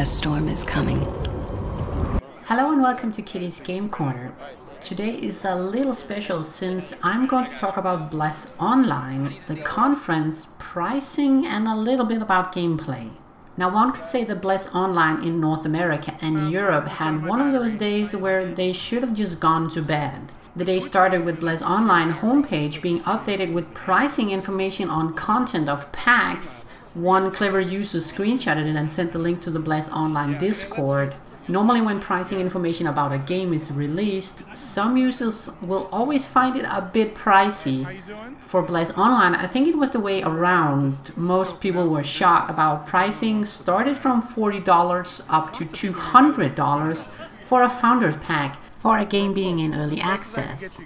storm is coming. Hello and welcome to Kitty's Game Corner. Today is a little special since I'm going to talk about Bless Online, the conference, pricing, and a little bit about gameplay. Now one could say that Bless Online in North America and Europe had one of those days where they should have just gone to bed. The day started with Bless Online homepage being updated with pricing information on content of packs. One clever user screenshotted it and sent the link to the Bless Online Discord. Normally when pricing information about a game is released, some users will always find it a bit pricey. For Bless Online, I think it was the way around. Most people were shocked about pricing started from $40 up to $200 for a Founders Pack for a game being in early access.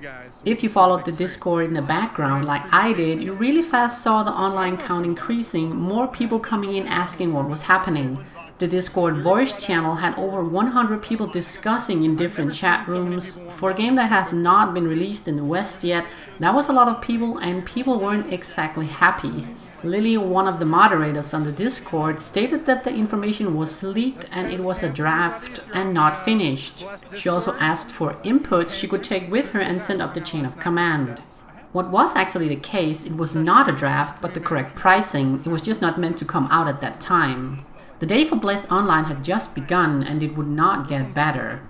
If you followed the Discord in the background like I did, you really fast saw the online count increasing, more people coming in asking what was happening. The Discord voice channel had over 100 people discussing in different chat rooms. For a game that has not been released in the West yet, that was a lot of people and people weren't exactly happy. Lily, one of the moderators on the Discord, stated that the information was leaked and it was a draft and not finished. She also asked for input she could take with her and send up the chain of command. What was actually the case, it was not a draft but the correct pricing, it was just not meant to come out at that time. The day for Bless Online had just begun and it would not get better.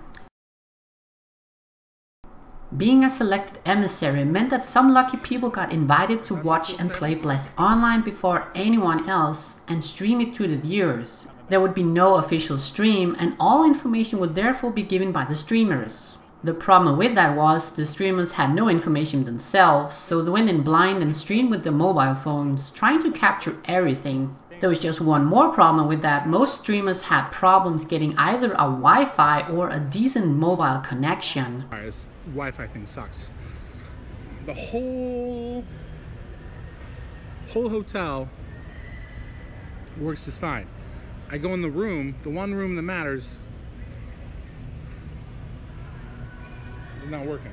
Being a selected emissary meant that some lucky people got invited to watch and play Bless Online before anyone else and stream it to the viewers. There would be no official stream and all information would therefore be given by the streamers. The problem with that was the streamers had no information themselves, so they went in blind and streamed with their mobile phones, trying to capture everything. There was just one more problem with that. Most streamers had problems getting either a Wi-Fi or a decent mobile connection. This Wi-Fi thing sucks. The whole hotel works just fine. I go in the room, the one room that matters, it's not working.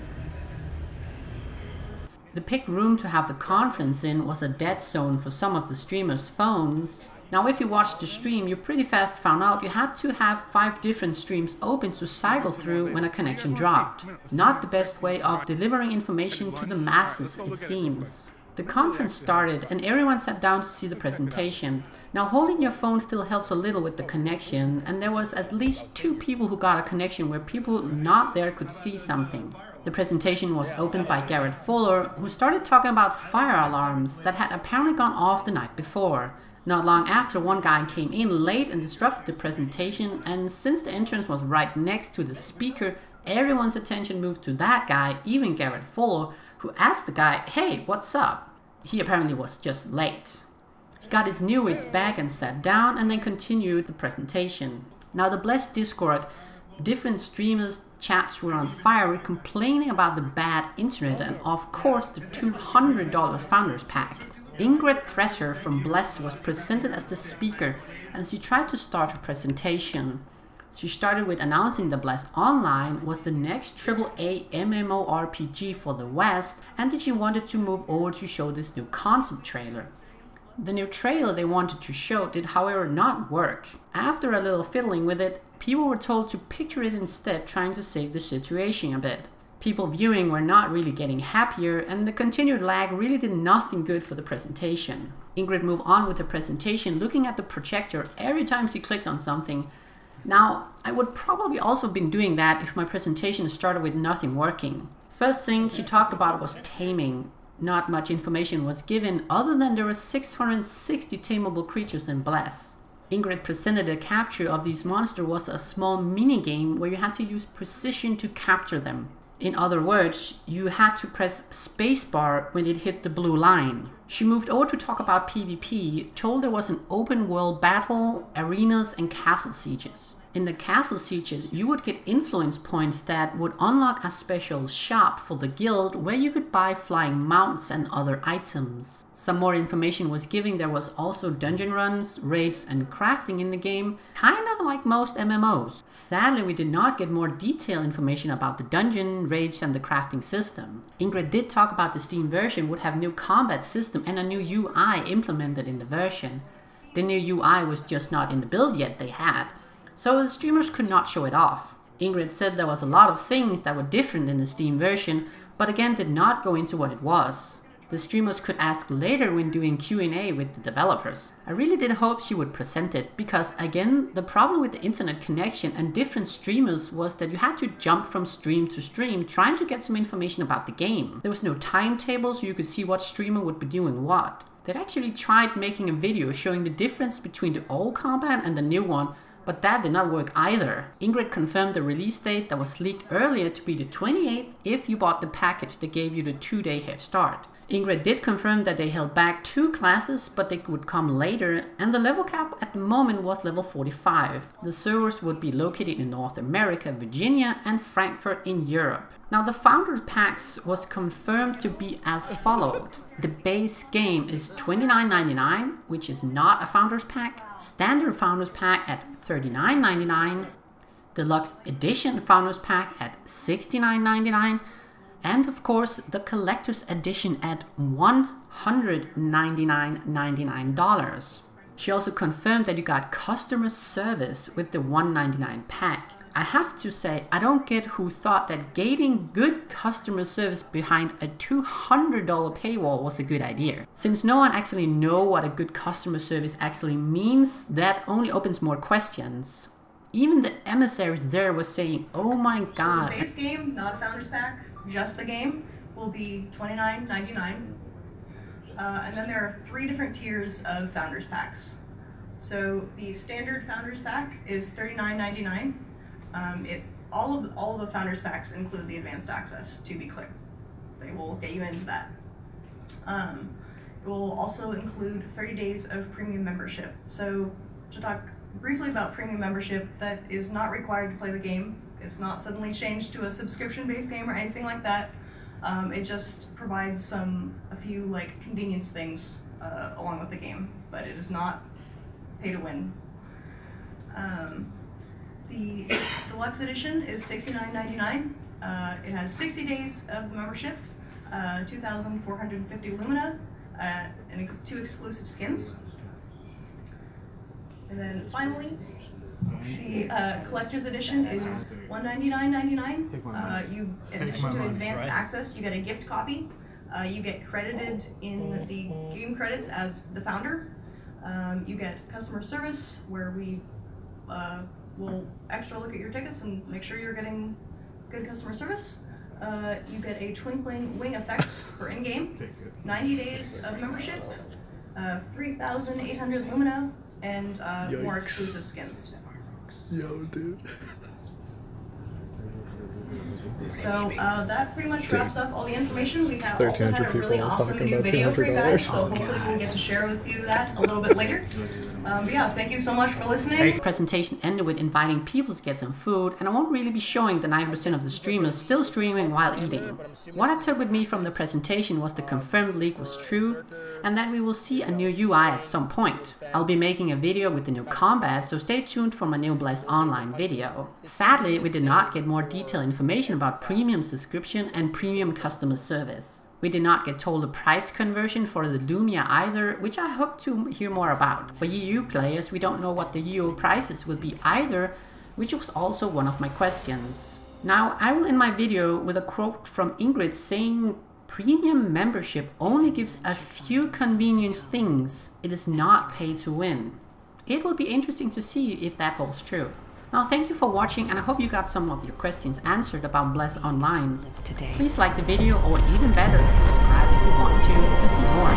The picked room to have the conference in was a dead zone for some of the streamers' phones. Now if you watched the stream, you pretty fast found out you had to have 5 different streams open to cycle through when a connection dropped. Not the best way of delivering information to the masses, it seems. The conference started and everyone sat down to see the presentation. Now holding your phone still helps a little with the connection, and there was at least 2 people who got a connection where people not there could see something. The presentation was opened by Garrett Fuller, who started talking about fire alarms that had apparently gone off the night before. Not long after, one guy came in late and disrupted the presentation, and since the entrance was right next to the speaker, everyone's attention moved to that guy, even Garrett Fuller, who asked the guy, "Hey, what's up?" He apparently was just late. He got his newits back and sat down and then continued the presentation. Now the Blessed Discord, different streamers' chats were on fire complaining about the bad internet and of course the $200 Founders Pack. Ingrid Thresher from Bless was presented as the speaker and she tried to start her presentation. She started with announcing that Bless Online was the next AAA MMORPG for the West and that she wanted to move over to show this new concept trailer. The new trailer they wanted to show did however not work. After a little fiddling with it, people were told to picture it instead, trying to save the situation a bit. People viewing were not really getting happier and the continued lag really did nothing good for the presentation. Ingrid moved on with the presentation looking at the projector every time she clicked on something. Now, I would probably also been doing that if my presentation started with nothing working. First thing she talked about was taming. Not much information was given other than there were 660 tameable creatures in Bless. Ingrid presented a capture of these monsters was a small mini-game where you had to use precision to capture them. In other words, you had to press spacebar when it hit the blue line. She moved over to talk about PvP, told there was an open world battle, arenas and castle sieges. In the castle sieges, you would get influence points that would unlock a special shop for the guild where you could buy flying mounts and other items. Some more information was given. There was also dungeon runs, raids and crafting in the game, kind of like most MMOs. Sadly, we did not get more detailed information about the dungeon, raids and the crafting system. Ingrid did talk about the Steam version would have new combat system and a new UI implemented in the version. The new UI was just not in the build yet they had. so the streamers could not show it off. Ingrid said there was a lot of things that were different in the Steam version, but again did not go into what it was. The streamers could ask later when doing Q&A with the developers. I really did hope she would present it, because again, the problem with the internet connection and different streamers was that you had to jump from stream to stream trying to get some information about the game. There was no timetable, so you could see what streamer would be doing what. They'd actually tried making a video showing the difference between the old combat and the new one, but that did not work either. Ingrid confirmed the release date that was leaked earlier to be the 28th if you bought the package that gave you the 2-day head start. Ingrid did confirm that they held back 2 classes, but they would come later, and the level cap at the moment was level 45. The servers would be located in North America, Virginia, and Frankfurt in Europe. Now the Founders Packs was confirmed to be as followed. The base game is $29.99, which is not a Founders Pack. Standard Founders Pack at $39.99. Deluxe Edition Founders Pack at $69.99. And of course, the Collector's Edition at $199.99. She also confirmed that you got customer service with the $199 pack. I have to say, I don't get who thought that giving good customer service behind a $200 paywall was a good idea. Since no one actually knows what a good customer service actually means, that only opens more questions. Even the emissaries there was saying, oh my god. So the base game, not a Founders Pack, just the game, will be $29.99. And then there are 3 different tiers of Founders Packs. So the standard Founders Pack is $39.99. All of the Founders Packs include the advanced access, to be clear. They will get you into that. It will also include 30 days of premium membership. So to talk briefly about premium membership, that is not required to play the game. It's not suddenly changed to a subscription-based game or anything like that. It just provides a few like convenience things along with the game, but it is not pay to win. The Deluxe Edition is $69.99. It has 60 days of membership, 2,450 Lumina, and 2 exclusive skins. And then finally, the Collector's Edition is $199.99. In addition to advanced access, you get a gift copy. You get credited in the game credits as the founder. You get customer service, where we will extra look at your tickets and make sure you're getting good customer service. You get a twinkling wing effect for in-game, 90 days of membership, 3,800 Lumina, and more exclusive skins. Yo, dude. So that pretty much wraps up all the information. We have also had a really awesome new video for you guys, so hopefully we'll get to share with you that a little bit later. But yeah, thank you so much for listening. The presentation ended with inviting people to get some food, and I won't really be showing the 90% of the streamers still streaming while eating. What I took with me from the presentation was the confirmed leak was true, and that we will see a new UI at some point. I'll be making a video with the new combat, so stay tuned for my new Bless Online video. Sadly, we did not get more detailed information about premium subscription and premium customer service. We did not get told the price conversion for the Lumia either, which I hope to hear more about. For EU players, we don't know what the EU prices will be either, which was also one of my questions. Now, I will end my video with a quote from Ingrid saying, "Premium membership only gives a few convenient things. It is not pay to win." It will be interesting to see if that holds true. Now, thank you for watching, and I hope you got some of your questions answered about Bless Online. Please like the video, or even better, subscribe if you want to see more.